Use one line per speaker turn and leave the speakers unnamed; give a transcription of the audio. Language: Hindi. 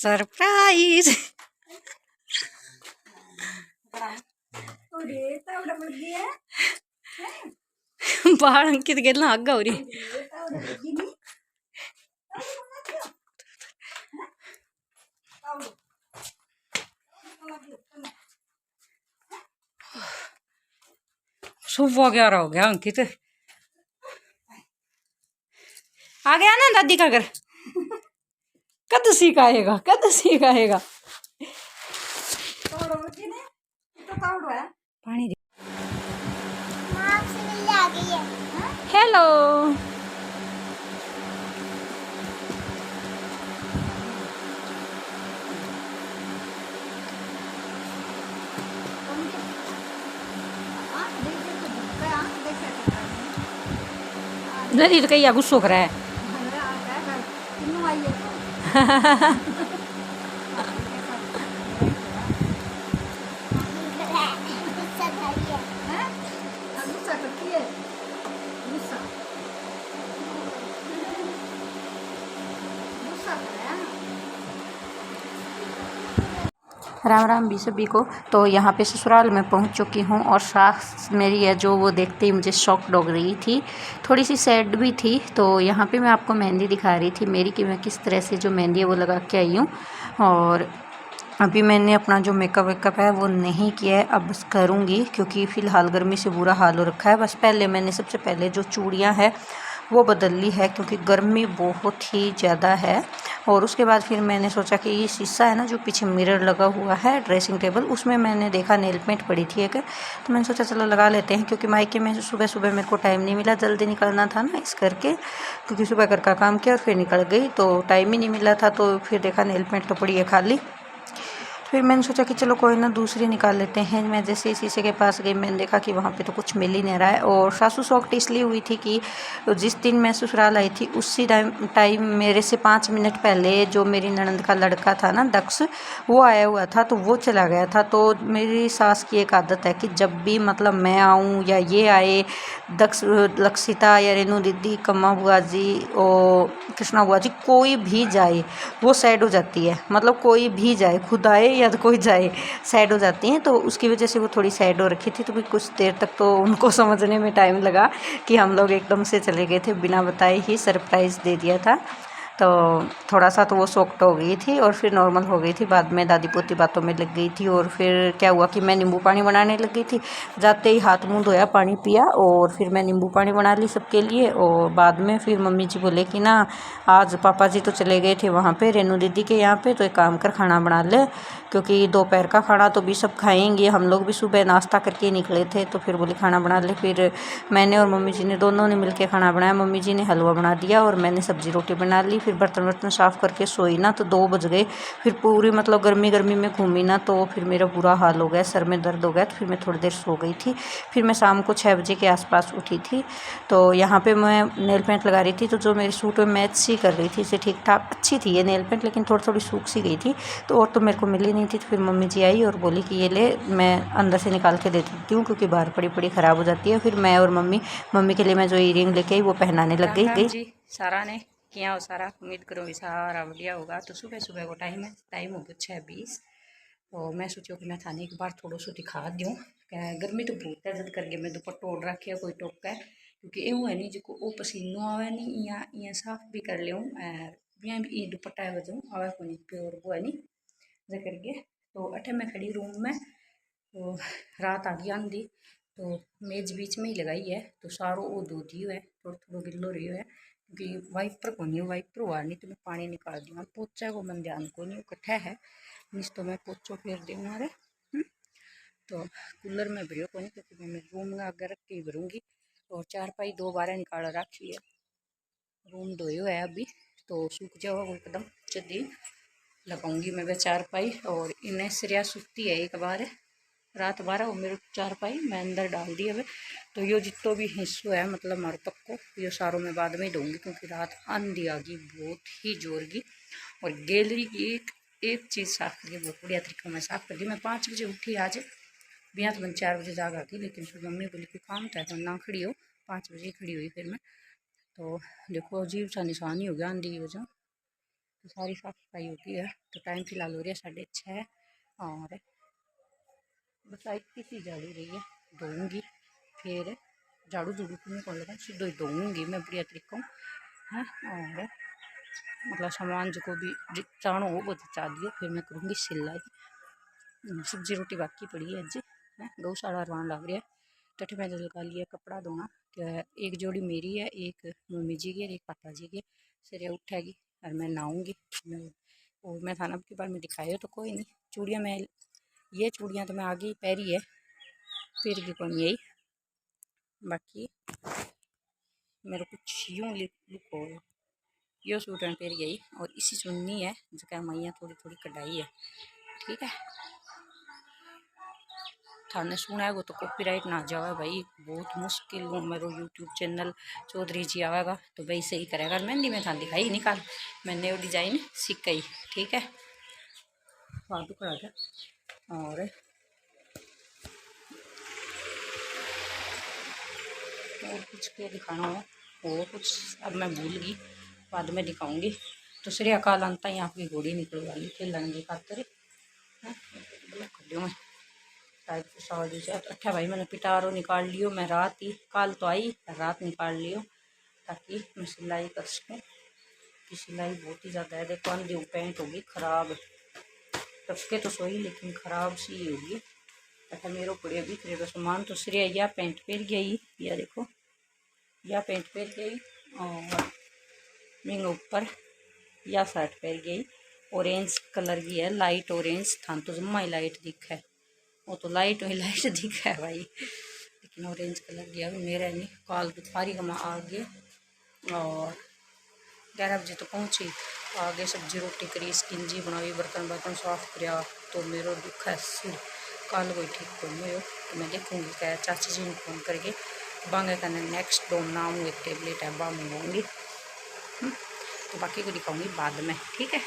सरप्राइज। बाहर अंकित गेलना आगा हो रही। सुबह 11 हो गया अंकित आ गया ना दादी का घर। कद सिखाएगा कद सिखाएगा। पानी हेलो दीदी तो कहीं गुस्सो करा है। राम राम भी सभी को। तो यहाँ पे ससुराल में पहुँच चुकी हूँ और सास मेरी है जो वो देखते ही मुझे शॉक्ड हो रही थी, थोड़ी सी सैड भी थी। तो यहाँ पे मैं आपको मेहंदी दिखा रही थी मेरी कि मैं किस तरह से जो मेहंदी है वो लगा के आई हूँ। और अभी मैंने अपना जो मेकअप वेकअप है वो नहीं किया है, अब बस करूँगी क्योंकि फ़िलहाल गर्मी से बुरा हाल हो रखा है। बस पहले मैंने सबसे पहले जो चूड़ियाँ हैं वो बदल ली है क्योंकि गर्मी बहुत ही ज़्यादा है। और उसके बाद फिर मैंने सोचा कि ये शीशा है ना जो पीछे मिरर लगा हुआ है ड्रेसिंग टेबल, उसमें मैंने देखा नेल पेंट पड़ी थी एक, तो मैंने सोचा चलो लगा लेते हैं। क्योंकि मायके में सुबह सुबह मेरे को टाइम नहीं मिला, जल्दी निकलना था ना इस करके, क्योंकि सुबह घर का काम किया और फिर निकल गई तो टाइम ही नहीं मिला था। तो फिर देखा नेल पेंट तो पड़ी है खाली। फिर मैंने सोचा कि चलो कोई ना दूसरी निकाल लेते हैं। मैं जैसे ही शीशे के पास गई मैंने देखा कि वहाँ पे तो कुछ मिल ही नहीं रहा है। और सासू शॉक्ड इसलिए हुई थी कि जिस दिन मैं ससुराल आई थी उसी टाइम मेरे से 5 मिनट पहले जो मेरी ननंद का लड़का था ना दक्ष, वो आया हुआ था तो वो चला गया था। तो मेरी सास की एक आदत है कि जब भी मतलब मैं आऊँ या ये आए, दक्ष लक्षिता या रेनू दीदी कम्मा बुआ जी और कृष्णा बुआ जी कोई भी जाए वो सैड हो जाती है। मतलब कोई भी जाए, खुद आए या तो कोई जाए, सैड हो जाती हैं। तो उसकी वजह से वो थोड़ी सैड हो रखी थी। तो भी कुछ देर तक तो उनको समझने में टाइम लगा कि हम लोग एकदम से चले गए थे, बिना बताए ही सरप्राइज़ दे दिया था। तो थोड़ा सा तो वो शॉक्ड हो गई थी और फिर नॉर्मल हो गई थी। बाद में दादी पोती बातों में लग गई थी। और फिर क्या हुआ कि मैं नींबू पानी बनाने लग गई थी। जाते ही हाथ मुंह धोया, पानी पिया और फिर मैं नींबू पानी बना ली सबके लिए। और बाद में फिर मम्मी जी बोले कि ना आज पापा जी तो चले गए थे वहाँ पे रेनू दीदी के यहाँ पे, तो एक काम कर खाना बना ले, क्योंकि दोपहर का खाना तो भी सब खाएंगे, हम लोग भी सुबह नाश्ता करके निकले थे। तो फिर बोले खाना बना ले। फिर मैंने और मम्मी जी ने दोनों ने मिलकर खाना बनाया। मम्मी जी ने हलवा बना दिया और मैंने सब्जी रोटी बना ली। फिर बर्तन वर्तन साफ़ करके सोई ना तो 2 बज गए। फिर पूरी मतलब गर्मी गर्मी में घूमी ना तो फिर मेरा बुरा हाल हो गया, सर में दर्द हो गया। तो फिर मैं थोड़ी देर सो गई थी। फिर मैं शाम को 6 बजे के आसपास उठी थी। तो यहाँ पे मैं नेल पेंट लगा रही थी तो जो मेरे सूट में मैच सी कर रही थी इसे ठीक ठाक, अच्छी थी ये नेल पेंट, लेकिन थोड़ी थोड़ी सूख सी गई थी। तो और तो मेरे को मिली नहीं थी। तो फिर मम्मी जी आई और बोली कि ये ले, मैं अंदर से निकाल के दे देती हूँ क्योंकि बाहर पड़ी पड़ी ख़राब हो जाती है। फिर मैं और मम्मी के लिए मैं जो ईयरिंग लेके आई वो पहनाने लग गई जी। सारा ने किया हो सारा, उम्मीद करो सारा बढ़िया होगा। तो सुबह सुबह को टाइम है, टाइम हो गया 6:20। तो मैं सोचो कि मैं थाने एक बार थोड़ा सो दिखा दूँ। गर्मी तो बहुत है, जद करके मैं दुपट्टो ओढ़ रखे है कोई टोका है, क्योंकि एवं है नहीं जो वो पसीनो आवे नहीं, यहाँ साफ भी कर लियो यहाँ भी दुपट्टा वजह आवे को नहीं प्योर वो है नहीं जद करके। तो अठे मैं खड़ी रूम में, तो रात आ गई आंधी। तो मेज बीच में ही लगाई है तो सारो वो धो दियो है, थोड़ा थोड़ा गिल्लो रही है क्योंकि वाइपर को नहीं, वाइपर हुआ नहीं तो मैं पानी निकाल दूँगा। पोचा को मन ध्यान को नहीं इकट्ठा है निस तो मैं पोचो फेर दूँगा रे। तो कूलर में भरियो को नहीं क्योंकि मैं रूम में आगे रख के ही भरूँगी। और 4 पाई 2 बार निकाल रखी है, रूम धोयो है अभी तो सूख जाओ एकदम जल्दी लगाऊंगी मैं वह 4 पाई। और इन्हें सिरिया सूखती है एक बार रात 12 और मेरे 4 पाई मैं अंदर डाल दी है। तो यो जितो भी हिस्सो है मतलब मारो तक को यो सारों में बाद में ही दूँगी क्योंकि रात आंधी आ गई बहुत ही जोर की। और गैलरी की एक चीज़ साफ करिए बहुत बढ़िया तरीके में साफ कर दी। मैं 5 बजे उठी आज, बिया तो मैं 4 बजे जाग आती, लेकिन फिर मम्मी बोली कि काम था तो ना खड़ी हो, 5 बजे खड़ी हुई फिर मैं। तो देखो अजीब सा निशान ही हो गया आंधी की वजह। तो सारी साफ सफाई हो गई है। तो टाइम फिलहाल हो रहा है 6:30 और बस इतनी सी झाड़ू रही है, धोऊँगी फिर झाड़ू झूड़ू नहीं कौन लगा सीधो ही धोऊँगी मैं बढ़िया तरीकों है। और मतलब सामान जो भी चाणो हो वो चा दियो, फिर मैं करूँगी सिलाई। सब्जी रोटी बाकी पड़ी है अज है, गौशाला रवान लग रहा है। तो मैंने लगा लिया कपड़ा धोना, एक जोड़ी मेरी है, एक मम्मी जी की है, एक पापा जी की। सर उठेगी और मैं नहाऊँगी। और मैं थाना की बार में दिखाया तो कोई नहीं, चूड़ियाँ मैं ये चूड़ियाँ तो मैं आगे ही पहरी है, फिर भी कौन यही बाकी मेरे कुछ यूँ लुक हो यो सूट में पहर गई। और इसी चुन्नी है जिसका मैया थोड़ी थोड़ी कढ़ाई है, ठीक है। थाने सुना है वो तो कॉपीराइट ना जावे भाई, बहुत मुश्किल हूँ मेरे यूट्यूब चैनल चौधरी जी आवेगा तो भाई सही करेगा। मेहंदी में था दिखाई नहीं कल मैंने वो डिजाइन सीख गई, ठीक है। फालतू करा था और कुछ क्या दिखाना हो वो कुछ अब मैं भूल गई, बाद में दिखाऊंगी। तो श्री अकाल अंता ही आपकी घोड़ी निकल वाली खेलने खातर अच्छा भाई मैंने पिटारो निकाल लियो, मैं रात ही कल तो आई रात निकाल लियो ताकि मैं सिलाई कर सकूँ कि सिलाई बहुत ही ज़्यादा है। देखो अंधी पैंट होगी ख़राब, टपके तो सोई लेकिन ख़राब सी होगी। अच्छा मेरे पड़े अभी फिर सामान तो सिरे या पैंट पहन गई, या देखो या पैंट पहन गई और मेरे ऊपर या शर्ट पहन गई। ऑरेंज कलर की है, लाइट ऑरेंज था तो जम्मा ही लाइट दिख है, वो तो लाइट वही लाइट दिखा है भाई, लेकिन ऑरेंज कलर दिया मेरा नहीं। कल दोपहरी का आ गए और 11 बजे तो पहुँची, आगे सब्जी रोटी करी, स्किंजी बनाई, बर्तन बर्तन साफ कराया। तो मेरा दुख है सिर कल कोई ठीक को नहीं हो। तो मैं देखूँगी क्या चाची जी ने फ़ोन करके बांगे करने नेक्स्ट डोम नाम एक टेबलेट है वह मंगवाऊँगी। तो बाकी को दिखाऊँगी बाद में, ठीक है।